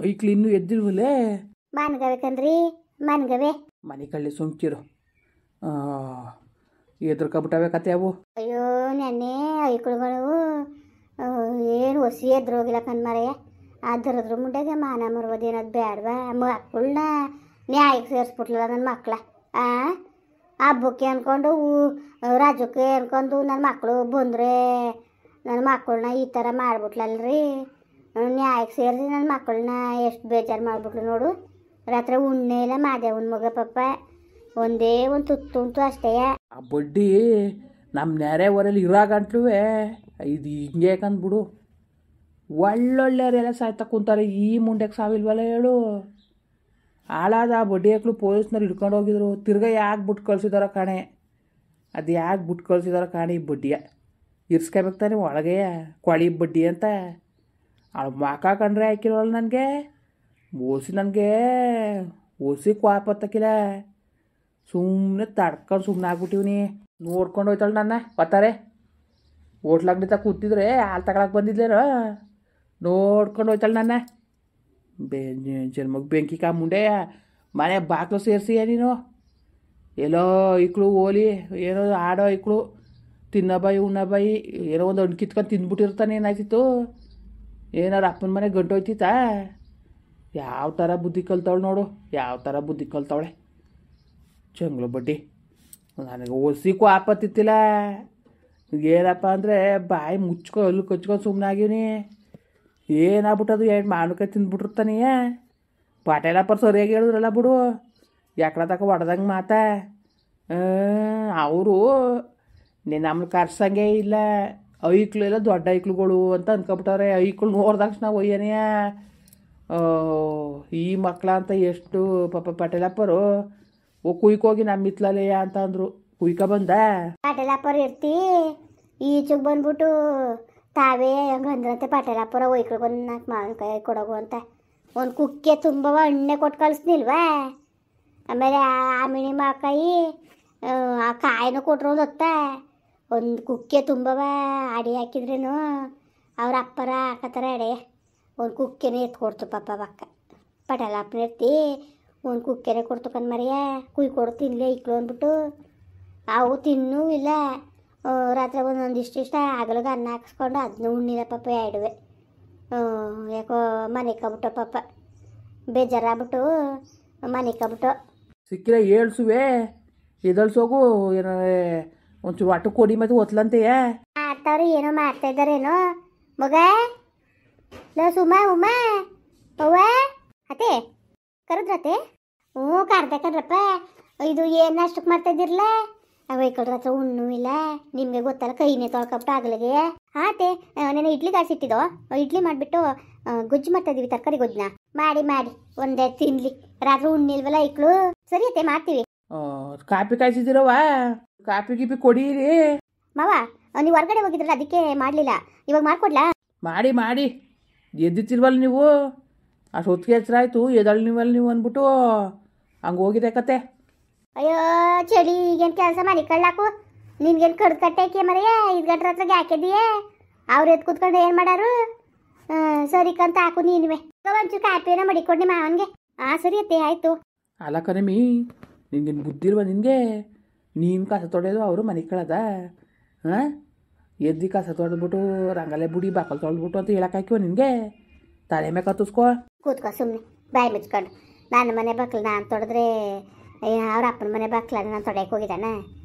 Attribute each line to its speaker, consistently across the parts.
Speaker 1: ಐಕ್ಳು ಇನ್ನೂ ಎದ್ದಿಲ್ವಲ್ಲೇ?
Speaker 2: ಮನ್ಗಬೇಕನ್ರಿ ಮನ್ಗವೆ.
Speaker 1: ಮನೆ ಕಳ್ಳಿ ಸುಮ್ಕಿರು. ಎದ್ರಕೊಬಿಟ್ಟವೆ ಕತೆ ಅವು.
Speaker 2: ಅಯ್ಯೋ ನೆನ್ನೆ ಐಕಳುಗಳು ಏನು ಹೊಸಿ ಎದ್ರೋಗಿಲ್ಲ ಕಣ್ಮರೆಯ. ಅದರದ್ರ ಮುಂಡೆಗೆ ಮಾನ ಮರುವುದೇನದು ಬೇಡವಾ? ಮಕ್ಕಳನ್ನ ನ್ಯಾಯಕ್ಕೆ ಸೇರಿಸ್ಬಿಟ್ಲಲ್ಲ ನನ್ನ ಮಕ್ಕಳ. ಹಬ್ಬಕ್ಕೆ ಅಂದ್ಕೊಂಡು ರಾಜಕ್ಕೆ ಅಂದ್ಕೊಂಡು ನನ್ನ ಮಕ್ಕಳು ಬಂದರೆ ನನ್ನ ಮಕ್ಕಳನ್ನ ಈ ಥರ ಮಾಡ್ಬಿಟ್ಲಲ್ರಿ. ನ್ಯಾಯಕ್ಕೆ ಸೇರಿಸಿ ನನ್ನ ಮಕ್ಕಳನ್ನ ಎಷ್ಟು ಬೇಜಾರು ಮಾಡಿಬಿಟ್ಲು ನೋಡು. ರಾತ್ರಿ ಉಣ್ಣೆ ಇಲ್ಲ ಮಾದೇವನ ಮಗ ಪಾಪ ಒಂದೇ ಒಂದು ತುತ್ತು ಉಂಟು ಅಷ್ಟೇ.
Speaker 1: ಆ ಬಡ್ಡಿ ನಮ್ಮ ನೆರೆ ಊರಲ್ಲಿ ಇರಾಗಂಟ್ಲೂ ಇದು ಹಿಂಗೆ ಕಂದ್ಬಿಡು. ಒಳ್ಳೊಳ್ಳೆಯವರೆಲ್ಲ ಸಾಯ್ತಾ ಕುಂತಾರೆ, ಈ ಮುಂಡೆಗೆ ಸಾವಿಲ್ವಲ್ಲ ಹೇಳು. ಹಾಳಾದ ಆ ಬಡ್ಡಿ ಹಾಕ್ಲು ಪೊಲೀಸ್ನವ್ರು ಹಿಡ್ಕೊಂಡು ಹೋಗಿದ್ರು. ತಿರ್ಗಾ ಯಾಕೆ ಬಿಟ್ಟು ಕಳ್ಸಿದಾರ ಕಾಣೆ, ಅದು ಯಾಕೆ ಬಿಟ್ಟು ಕಳ್ಸಿದಾರ ಕಾಣೆ. ಈ ಬಡ್ಡಿಯ ಇರ್ಸ್ಕೊಬೇಕು ತಾನೆ ಒಳಗೆ ಕೊಳಿ ಬಡ್ಡಿ ಅಂತ. ಅವಳು ಮಾಕ ಕಂಡ್ರೆ ಹಾಕಿರೋಲ್ಲ ನನಗೆ. ನನಗೆ ಓಸಿ ಕ್ವಾಪತ್ತಕ್ಕಿಲ್ಲ. ಸುಮ್ಮನೆ ತಡ್ಕೊಂಡು ಸುಮ್ಮನೆ ಆಗ್ಬಿಟ್ಟಿವ್ನಿ. ನೋಡ್ಕೊಂಡು ಹೋಯ್ತಾಳೆ ನನ್ನ ಬರ್ತಾರೆ. ಹೋಟ್ಲಾಗ್ನಿತ ಕೂತಿದ್ರೆ ಹಾಲು ತಗೊಳಕ್ಕೆ ಬಂದಿದ್ಲೇನೋ, ನೋಡ್ಕೊಂಡು ಹೋಯ್ತಾಳೆ ನನ್ನ. ಜನ್ಮಕ್ಕೆ ಬೆಂಕಿ ಮುಂಡೆ ಮನೆ ಬಾಕ್ಲು ಸೇರಿಸಿ ನೀನು. ಎಲ್ಲೋ ಇಕ್ಳು ಓಲಿ ಏನೋ ಆಡೋ ಇಕ್ಳು ತಿನ್ನಬಾಯಿ ಉಣ್ಣಬಾಯಿ ಏನೋ ಒಂದು ಹಣ್ಣು ಕಿತ್ಕೊಂಡು ತಿಂದ್ಬಿಟ್ಟಿರ್ತಾನೆ. ಏನಾಯ್ತಿತ್ತು ಏನಾರು ಅಪ್ಪನ ಮನೆ ಗಂಟು ಹೋಯ್ತಿತ್ತಾ? ಯಾವ ಥರ ಬುದ್ಧಿ ಕಲ್ತವಳು ನೋಡು, ಯಾವ ಥರ ಬುದ್ಧಿ ಕಲ್ತವಳೆ ಚಂಗ್ಳು ಬಡ್ಡಿ. ನನಗೆ ಒಸಿಗೂ ಆಪತ್ತಿತ್ತಿಲ್ಲ. ಏನಪ್ಪ ಅಂದರೆ ಬಾಯಿ ಮುಚ್ಕೊ ಅಲ್ಲು ಕಚ್ಕೊಂಡು ಸುಮ್ಮನೆ ಆಗಿವ್ನಿ. ಏನಾಗ್ಬಿಟ್ಟದು ಎರಡು ಮಾವಿನಕಾಯಿ ತಿಂದ್ಬಿಟ್ಟಿರ್ತಾನೆಯೇ. ಪಾಟೇಲಪ್ಪರು ಸರಿಯಾಗಿ ಹೇಳಿದ್ರಲ್ಲ ಬಿಡು, ಯಾಕಡೆ ತಕ ಹೊಡೆದಂಗೆ ಮಾತಾ. ಅವರು ನಮ್ಮನ್ನು ಕರ್ಸಂಗೆ ಇಲ್ಲ. ಐಕ್ಳು ಎಲ್ಲ ದೊಡ್ಡ ಐಕ್ಳುಗಳು ಅಂತ ಅನ್ಕೊಬಿಟ್ಟವ್ರೆ. ಐಕ್ಳು ನೋಡಿದ ತಕ್ಷಣ ಒಯ್ಯನೆಯ ಈ ಮಕ್ಕಳ ಅಂತ ಎಷ್ಟು ಪಾಪ ಪಾಟೇಲಪ್ಪರು ಕುಯ್ಕೋಗಿ ನಮ್ಮ ಇತ್ಲಲೆಯ ಅಂತ ಅಂದರು. ಕುಯ್ಕ ಬಂದ
Speaker 2: ಪಾಟೇಲಪ್ಪರು ಇರ್ತಿ ಈಚೆಗೆ ಬಂದ್ಬಿಟ್ಟು ತಾವೇ ಹಂಗಂದ್ರಂತೆ. ಪಾಟೇಲಪ್ಪರ ಒಯ್ಕೊಳ್ಗೊಂದು 4 ಮಾವಿನಕಾಯಿ ಕೊಡೋಗು ಅಂತ ಒಂದು ಕುಕ್ಕೆ ತುಂಬ ಎಣ್ಣೆ ಕೊಟ್ಟು ಕಳಿಸ್ನಿಲ್ವಾ? ಆಮೇಲೆ ಆಮಿಣಿ ಮಾಕಾಯಿ ಆ ಕಾಯಿನೂ ಕೊಟ್ಟರು ಒಂದು ಕುಕ್ಕೆ ತುಂಬವ ಅಡಿ ಹಾಕಿದ್ರೇನು ಅವ್ರ ಅಪ್ಪರ ಹಾಕತ್ತಾರ ಎಡೆ. ಒಂದು ಕುಕ್ಕೆನೇ ಎತ್ಕೊಡ್ತು ಪಾಪ ಬಕ್ಕ. ಪಾಟೇಲಪ್ಪನ ಎತ್ತಿ ಒಂದು ಕುಕ್ಕೆನೇ ಕೊಡ್ತು ಕಣ್ಮರಿಯ. ಕುಯ್ಕೊಡು ತಿನ್ನಲೇ ಇಕ್ಳು ಅಂದ್ಬಿಟ್ಟು ಅವು ತಿನ್ನೂ ಇಲ್ಲ. ರಾತ್ರಿ ಒಂದಿಷ್ಟ ಆಗಲಿಗೆ ಅನ್ನ ಹಾಕ್ಸ್ಕೊಂಡು ಅದನ್ನ ಉಣ್ಣಿಲ್ಲ ಪಾಪ ಎರಡುವೆ. ಯಾಕೋ ಮನೆ ಕಬಿಟ್ಟು ಪಾಪ ಬೇಜಾರಾಗ್ಬಿಟ್ಟು ಮನೆ ಕಬಿಟ್ಟು.
Speaker 1: ಸಿಕ್ಕಿಲ್ಲ ಏಳ್ಸುವೆ ಎದಳ್ಸೋಗು. ಏನೋ ಒಂಚೂರು ಒಟ್ಟು ಕೊಡಿ ಮತ್ತು ಒತ್ಲಂತೆಯ
Speaker 2: ಮಾಡ್ತಾವ್ರಿ, ಏನೋ ಮಾಡ್ತಾ ಇದ್ದಾರೇನೋ ಮಗ. ಲೋ ಸುಮಾ ಉಮಾ ಅವ್ವ ಅತ್ತೆ ಕರೆದ್ರತ್ತೆ? ಹ್ಞೂ ಕರ್ದೆ ಕಣ್ರಪ್ಪ. ಇದು ಏನು ಅಷ್ಟಕ್ಕೆ ಮಾಡ್ತಾ ಇದ್ದಿರಲ್ಲ? ಅವೈಕಳ್ರ ಹತ್ರ ಉಣ್ಣು ಇಲ್ಲ ನಿಮಗೆ ಗೊತ್ತಲ್ಲ, ಕೈನೇ ತೊಳ್ಕೊಬಿಟ್ಟು ಆಗಲಿಗೆ. ಹಾಂ ಅತ್ತೆ ನಾನು ಇಡ್ಲಿ ಕಾಸಿಟ್ಟಿದ್ದೋ, ಇಡ್ಲಿ ಮಾಡಿಬಿಟ್ಟು ಗೊಜ್ಜು ಮಾಡ್ತಾಯಿದ್ದೀವಿ, ತರಕಾರಿ ಗೊಜ್ಜನ್ನ ಮಾಡಿ ಒಂದೇ ತಿನ್ಲಿ. ರಾತ್ರಿ ಉಣ್ಣಿಲ್ವಲ್ಲ ಐಕ್ಳು. ಸರಿ ಅತ್ತೆ ಮಾಡ್ತೀವಿ.
Speaker 1: ಕಾಪಿ ಕಾಯಿಸಿದಿರವ? ಕಾಪಿ ಗಿಪಿ ಕೊಡೀರಿ
Speaker 2: ಮಾವ. ನೀವು ಹೊರಗಡೆ ಹೋಗಿದ್ರಲ್ಲ ಅದಕ್ಕೆ ಮಾಡಲಿಲ್ಲ, ಇವಾಗ ಮಾಡ್ಕೊಡ್ಲಾ?
Speaker 1: ಮಾಡಿ ಎದ್ದಿತ್ತಿಲ್ವಲ್ಲ ನೀವು? ಅಷ್ಟು ಹೊತ್ತಿಗೆ ಹೆಸರಾಯ್ತು ಎದಳು ನೀವಲ್ಲ ನೀವು ಅಂದ್ಬಿಟ್ಟು ಹಂಗೆ ಹೋಗಿದೆ ಕತೆ.
Speaker 2: ಅಯ್ಯೋ ಚಳಿ ಈಗೇನು ಕೆಲಸ ಮಾಡಿ ಕಳ್ಳಾಕು. ನಿನ್ಗೇನು ಕಡ್ದು ಕಟ್ಟೇಕೆ ಮರೆಯ 5 ಗಂಟೆ ರಾತ್ರಿಗೆ ಹಾಕಿದೀಯೇ? ಅವ್ರು ಎದ್ದು ಕೂತ್ಕೊಂಡು ಏನು ಮಾಡಾರು? ಸರಿ ಕಂತ ಹಾಕು ನೀನುವೆ. ಒಂಚೂರು ಕಾಪಿನ ಮಡಿಕೊಡ್ನಿ ಮಾವನಿಗೆ. ಸರಿ ಅತ್ತೆ ಆಯಿತು.
Speaker 1: ಅಲ್ಲ ಕಣಮಿ, ನಿನ್ಗೇನು ಬುದ್ಧಿಲ್ವ ನಿನಗೆ? ನೀನು ಕಸ ತೊಳೆಯೋದು ಅವರು ಮನೆ ಕಳದ? ಎದ್ದು ಕಸ ತೊಳೆದ್ಬಿಟ್ಟು ರಂಗಲೆ ಬುಡಿ ಬಾಕಲ್ ತೊಳೆದ್ಬಿಟ್ಟು ಅಂತ ಹೇಳಕ್ಕಾಕಿವ ನಿನಗೆ? ತಲೆ ಮೇಲೆ ಕತ್ತಿಸ್ಕೋ.
Speaker 2: ಕೂತ್ಕೋ ಸುಮ್ಮನೆ ಬಾಯಿ ಮುಚ್ಕೊಂಡು. ನನ್ನ ಮನೆ ಬಾಕ್ಲು ನಾನು ತೊಳೆದ್ರೆ ಅವ್ರ ಅಪ್ಪನ ಮನೆ ಬಾಕ್ಲ ನಾನು ತೊಳೆಯಕ್ಕೆ ಹೋಗಿದ್ದಾನೆ.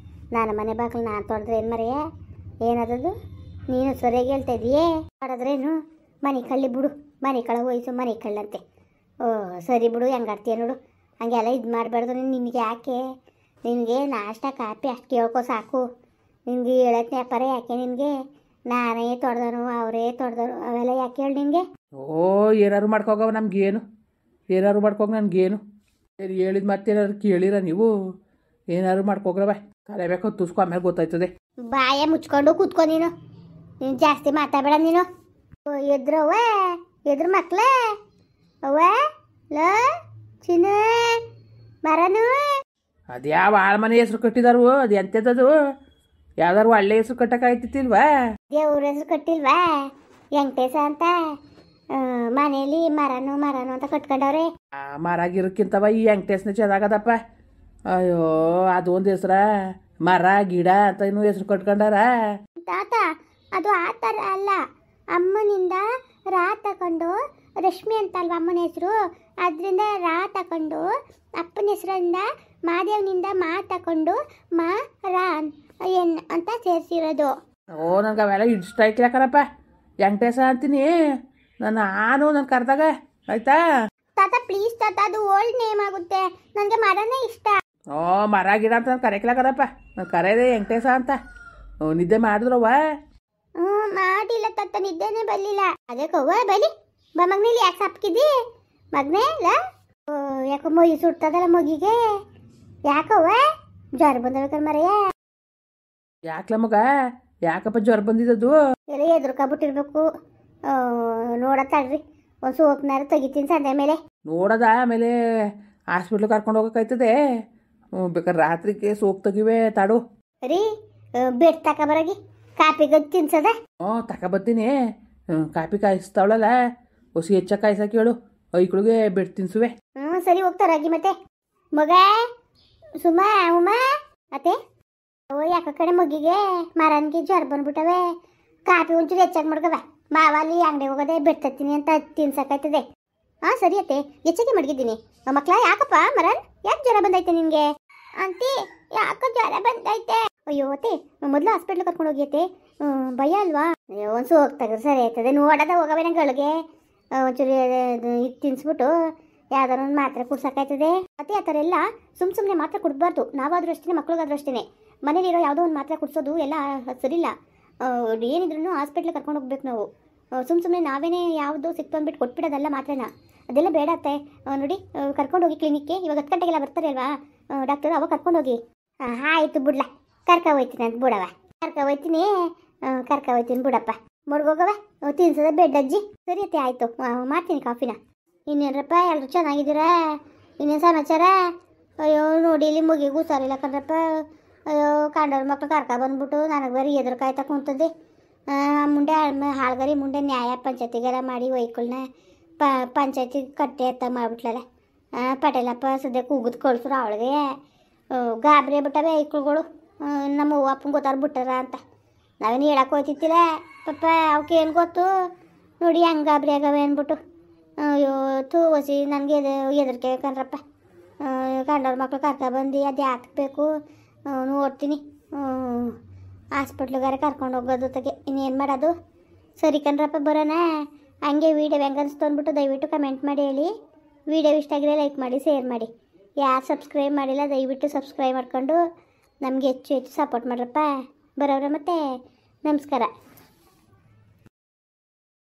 Speaker 2: ನನ್ನ ಮನೆ ಬಾಕ್ಲು ನಾನು ತೊಳೆದ್ರೆ ಏನು ಮರೆಯ ಏನದದು? ನೀನು ಸರಿಯಾಗಿ ಹೇಳ್ತಾ ಇದೀಯೇ. ತೊಳೆದ್ರೇನು ಮನೆ ಕಳ್ಳಿ ಬಿಡು, ಮನೆ ಕಳ ಹೋಯ್ಸು ಮನೆ ಕಳ್ಳಂತೆ. ಸರಿ ಬಿಡು, ಹೆಂಗಾಡ್ತೀಯ ನೋಡು. ಹಂಗೆಲ್ಲ ಇದು ಮಾಡಬಾರ್ದು. ನಿನಗೆ ಯಾಕೆ? ನಿನಗೆ ನಾಷ್ಟ ಕಾಪಿ ಅಷ್ಟು ಕೇಳ್ಕೊ ಸಾಕು. ನಿನಗೆ ಹೇಳತ್ತೆ ವ್ಯಾಪಾರ ಯಾಕೆ ನಿನಗೆ? ನಾನೇ ತೊಡ್ದನು ಅವರೇ ತೊಡ್ದನು ಅವೆಲ್ಲ ಯಾಕೆ ಹೇಳಿ ನಿನಗೆ?
Speaker 1: ಏನಾರು ಮಾಡ್ಕೋಗವ ನಮಗೇನು? ಏನಾರು ಮಾಡ್ಕೋಗ ನನಗೇನು? ಸರಿ ಹೇಳಿದ ಮತ್ತೇನಾದ್ರು ಕೇಳಿರ ನೀವು? ಏನಾರು ಮಾಡ್ಕೋಗ್ರವ ತಲೆ ಬೇಕು ತುಸ್ಕೊ, ಆಮೇಲೆ ಗೊತ್ತಾಯ್ತದೆ.
Speaker 2: ಬಾಯ ಮುಚ್ಕೊಂಡು ಕೂತ್ಕೊ ನೀನು ಜಾಸ್ತಿ ಮಾತಾಡಬೇಡ ನೀನು. ಎದ್ರವ್ವ ಎದ್ರ ಮಕ್ಳ ಅವ್ವ ಲ ಚಿನ್ನ ಮರನು.
Speaker 1: ಅದು ಯಾವ ಆಳ ಮನೆ ಹೆಸ್ರು ಕಟ್ಟಿದಾರು? ಅದು ಎಂಥದ್ದು? ಯಾವ್ದಾರು ಒಳ್ಳೆ ಹೆಸ್ರು ಕಟ್ಟಕ್ಕಾಯ್ತಿಲ್ವಾ?
Speaker 2: ದೇವ್ರ ಹೆಸ್ರು ಕಟ್ಟಿಲ್ವಾ? ವೆಂಕಟೇಶ ಅಂತ ಮನೇಲಿ ಮರನು ಅಂತ ಕಟ್ಕೊಂಡವ್ರೆ.
Speaker 1: ಆ ಮರಾಗಿರಕ್ಕಿಂತವ ಈ ವೆಂಕಟೇಶ್ನ ಚೆನ್ನಾಗದಪ್ಪ. ಅಯ್ಯೋ ಅದೊಂದು ಹೆಸ್ರ ಮರ ಗಿಡ ಅಂತ ಇನ್ನೂ ಹೆಸ್ರು ಕಟ್ಕೊಂಡಾರ.
Speaker 2: ತಾತ ಅದು ಆ ಥರ ಅಲ್ಲ, ಅಮ್ಮನಿಂದ ರಾ ತಕೊಂಡು ರಶ್ಮಿ ಅಂತಲ್ವ ಅಮ್ಮನ ಹೆಸರು, ಅದರಿಂದ ರಾ ತಕೊಂಡು ಅಪ್ಪನ ಹೆಸರಿಂದ ಮಾದೇವನಿಂದ ಮಾ ತಕೊಂಡು ಮಾ ರಾ ಎನ್ ಅಂತ ಸೇರಿಸಿರೋದು.
Speaker 1: ಓ ನನಗೆ ಅವೆಲ್ಲ ಇಷ್ಟ ಆಯ್ತಿಲ್ಲ ಕಣಪ್ಪ. ವೆಂಕಟೇಶ ಅಂತೀನಿ ನಾನು ಕರೆದಾಗ ಆಯ್ತಾ.
Speaker 2: ತಾತ ಪ್ಲೀಸ್ ತಾತ, ಅದು ಓಲ್ಡ್ ನೇಮ್ ಆಗುತ್ತೆ, ನನಗೆ ಮರನೇ ಇಷ್ಟ.
Speaker 1: ಓ ಮರ ಗಿಡ ಅಂತ ನಾನು ಕರೆಯಕ್ಲ ಕಣಪ್ಪ, ನಾನು ಕರೆಯೋದೇ ವೆಂಕಟೇಶ ಅಂತ. ನಿದ್ದೆ ಮಾಡಿದ್ರವ್ವ?
Speaker 2: ಮಾಡಿಲ್ಲ ತಾತ, ನಿದ್ದೆನೇ ಬರಲಿಲ್ಲ. ಅದೇ ಕವ್ವ ಬಲಿ ಬಾ ಮಗ್ನೇಲಿ ಯಾಕೆ ಸಾಪ್ಕಿದ್ದಿ ಮಗ್ನೇ ಇಲ್ಲ? ಯಾಕೋ ಮೊಗಿ ಸುಡ್ತದಲ್ಲ ಮಗಿಗೆ, ಯಾಕವ್ವ ಜ್ವರ ಬಂದಬೇಕಾರ ಮರೆಯ?
Speaker 1: ಯಾಕ್ಲ ಮಗ, ಯಾಕಪ್ಪ ಜ್ವರ ಬಂದಿದ್ದದು?
Speaker 2: ಎಲ್ಲ ಎದುರ್ಕೊಬಿಟ್ಟಿರ್ಬೇಕು. ನೋಡತ್ತಾಳ್ರಿ, ಒಂದು ಸೋಪ್ನಾರು ತೆಗಿತೀನಿ ಸಂಜೆ ಮೇಲೆ.
Speaker 1: ನೋಡದ ಆಮೇಲೆ ಹಾಸ್ಪಿಟ್ಲ್ ಕರ್ಕೊಂಡು ಹೋಗೋಕ್ಕಾಯ್ತದೆ. ಬೇಕಾದ್ರೆ ರಾತ್ರಿಗೆ ಸೋಪ್ ತೆಗಿವೆ ತಾಡು.
Speaker 2: ರೀ ಬೆಡ್ ತಗೊಬರಗಿ ಕಾಪಿ ಗದ್ದು ತಿನ್ಸದ?
Speaker 1: ತಗೊಬತ್ತೀನಿ. ಕಾಪಿ ಕಾಯಿಸ್ತಾವಳಲ್ಲ, ಹೊಸಿ ಹೆಚ್ಚ ಕಾಯಿಸಕ್ಕೆ ಹೇಳು, ಐಕ್ಳಿಗೆ ಬೆಡ್ ತಿನ್ಸುವೆ.
Speaker 2: ಸರಿ ಹೋಗ್ತಾರಾಗಿ. ಮತ್ತೆ ಮಗ ಸುಮಾ ಉಮಾ ಅತ್ತೆ, ಓ ಯಾಕ ಕಡೆ ಮಗಿಗೆ ಮರನ್ಗೆ ಜ್ವರ ಬಂದ್ಬಿಟ್ಟವೆ, ಕಾಪಿ ಒಂಚೂರು ಹೆಚ್ಚಾಗಿ ಮಾಡ್ಕವ. ಮಾವಲ್ಲಿ ಅಂಗಡಿ ಹೋಗೋದೆ ಬೆಡ್ ತತ್ತೀನಿ ಅಂತ ತಿನ್ಸಕ್ಕಾಯ್ತದೆ. ಸರಿ ಅತ್ತೆ, ಹೆಚ್ಚಾಗಿ ಮಡಗಿದ್ದೀನಿ. ಮಕ್ಳ ಯಾಕಪ್ಪ ಮರನ್, ಯಾಕೆ ಜ್ವರ ಬಂದೈತೆ ನಿನಗೆ? ಅಂತಿ ಯಾಕೆ ಜ್ವರ ಬಂದೈತೆ? ಅಯ್ಯೋ ಅತ್ತೆ, ಮೊದಲು ಹಾಸ್ಪಿಟ್ಲ್ ಕರ್ಕೊಂಡು ಹೋಗಿಯತ್ತೆ, ಭಯ ಅಲ್ವಾ? ಒಂದು ಹೋಗ್ತಾಗ ಸರಿ ಆಯ್ತದೆ. ನೋಡೋದ ಹೋಗವೆ ನಂಗಳಿಗೆ ಒಂಚೂರು ಇದು ತಿನ್ಸ್ಬಿಟ್ಟು ಯಾವ್ದಾರು ಒಂದು ಮಾತ್ರೆ ಕುಡ್ಸಕ್ಕಾಯ್ತದೆ. ಅತ್ತೆ ಆ ಥರ ಎಲ್ಲ ಸುಮ್ಮನೆ ಮಾತ್ರೆ ಕುಡ್ಬಾರ್ದು. ನಾವಾದ್ರೂ ಅಷ್ಟೇ, ಮಕ್ಳಿಗಾದ್ರೂ ಅಷ್ಟೇ. ಮನೇಲಿರೋ ಯಾವುದೋ ಒಂದು ಮಾತ್ರೆ ಕುಡಿಸೋದು ಎಲ್ಲ ಸರಿಯಿಲ್ಲ. ಏನಿದ್ರು ಹಾಸ್ಪಿಟ್ಲಿಗೆ ಕರ್ಕೊಂಡು ಹೋಗ್ಬೇಕು ನಾವು. ಸುಮ್ಮನೆ ನಾವೇನೇ ಯಾವುದು ಸಿಕ್ತು ಅಂದ್ಬಿಟ್ಟು ಕೊಟ್ಬಿಡೋದಲ್ಲ ಮಾತ್ರೆನ, ಅದೆಲ್ಲ ಬೇಡ ಅತ್ತೆ. ನೋಡಿ ಕರ್ಕೊಂಡು ಹೋಗಿ ಕ್ಲಿನಿಕ್ಗೆ. ಇವಾಗ 10 ಗಂಟೆಗೆಲ್ಲ ಬರ್ತಾರೆ ಅಲ್ವಾ ಡಾಕ್ಟರ್, ಅವಾಗ ಕರ್ಕೊಂಡು ಹೋಗಿ. ಆಯಿತು ಬಿಡ್ಲ, ಹೋಯ್ತೀನಿ ಅಂತ ಬಿಡವ, ಹೋಯ್ತೀನಿ ಬಿಡಪ್ಪ. ಮುಡ್ಗೋಗವ ತಿನ್ಸದ ಬೆಡ್ ಅಜ್ಜಿ. ಸರಿ ಅತ್ತೆ ಆಯಿತು, ಮಾಡ್ತೀನಿ ಕಾಫಿನ. ಇನ್ನೇನಪ್ಪ ಎಲ್ಲರೂ ಚೆನ್ನಾಗಿದ್ದೀರಾ? ಇನ್ನೇನು ಸಮಾಚಾರ? ಅಯ್ಯೋ ನೋಡಿ ಇಲ್ಲಿ ಮುಗಿಗೂ ಸರಿಲ್ಲ ಕಣ್ರಪ್ಪ. ಅಯ್ಯೋ ಕಂಡವ್ರ ಮಕ್ಳು ಕರ್ಕ ಬಂದ್ಬಿಟ್ಟು ನನಗೆ ಬರೀ ಎದುರು ಕಾಯ್ತಾ ಕುಂತದೆ. ಮುಂಡೆ ಹಾಳ್ಗರಿ ಮುಂಡೆ ನ್ಯಾಯ ಪಂಚಾಯತಿಗೆಲ್ಲ ಮಾಡಿ ವೈಕಲ್ನ ಪಂಚಾಯತಿ ಕಟ್ಟೆ ಅಂತ ಮಾಡ್ಬಿಟ್ಲಲ್ಲ. ಪಟೇಲಪ್ಪ ಸದ್ಯಕ್ಕೆ ಉಗಿದು ಕಳ್ಸ್ರು ಅವಳಿಗೆ. ಗಾಬರಿ ಬಿಟ್ಟವೆ ಐಕ್ಳುಗಳು, ನಮ್ಮ ಅವ್ವ ಅಪ್ಪನ ಗೊತ್ತಾರು ಬಿಟ್ಟಾರ ಅಂತ. ನಾವೇನು ಹೇಳಕ್ಕೆ ಹೋಯ್ತಿತ್ತಿಲ್ಲ ಪಪ್ಪ, ಅವಕ್ಕೆ ಏನು ಗೊತ್ತು ನೋಡಿ ಹಂಗೆ ಗಾಬರಿ ಆಗವೆ ಅಂದ್ಬಿಟ್ಟು. ಅಯ್ಯೋ ಹೊಸಿ ನನಗೆ ಹೆದರಿಕೆ ಕಣ್ರಪ್ಪ. ಕಂಡವ್ರ ಮಕ್ಳು ಕರ್ಕೊಬಂದು ಅದು ಹಾಕ್ಬೇಕು, ನೋಡ್ತೀನಿ ಹಾಸ್ಪಿಟ್ಲಿಗಾರೆ ಕರ್ಕೊಂಡು ಹೋಗೋದು ತಗೆ. ಇನ್ನೇನು ಮಾಡೋದು? ಸರಿ ಕಣ್ರಪ್ಪ ಬರೋಣ. ಹಂಗೆ ವೀಡಿಯೋ ಹೆಂಗೆ ಅನಿಸ್ತು ಅಂದ್ಬಿಟ್ಟು ದಯವಿಟ್ಟು ಕಮೆಂಟ್ ಮಾಡಿ ಹೇಳಿ. ವೀಡಿಯೋ ಇಷ್ಟ ಆಗಿದ್ರೆ ಲೈಕ್ ಮಾಡಿ, ಶೇರ್ ಮಾಡಿ. ಯಾರು ಸಬ್ಸ್ಕ್ರೈಬ್ ಮಾಡಿಲ್ಲ ದಯವಿಟ್ಟು ಸಬ್ಸ್ಕ್ರೈಬ್ ಮಾಡ್ಕೊಂಡು ನಮಗೆ ಹೆಚ್ಚು ಸಪೋರ್ಟ್ ಮಾಡ್ರಪ್ಪ. ಬರೋವ್ರೆ ಮತ್ತೆ, ನಮಸ್ಕಾರ.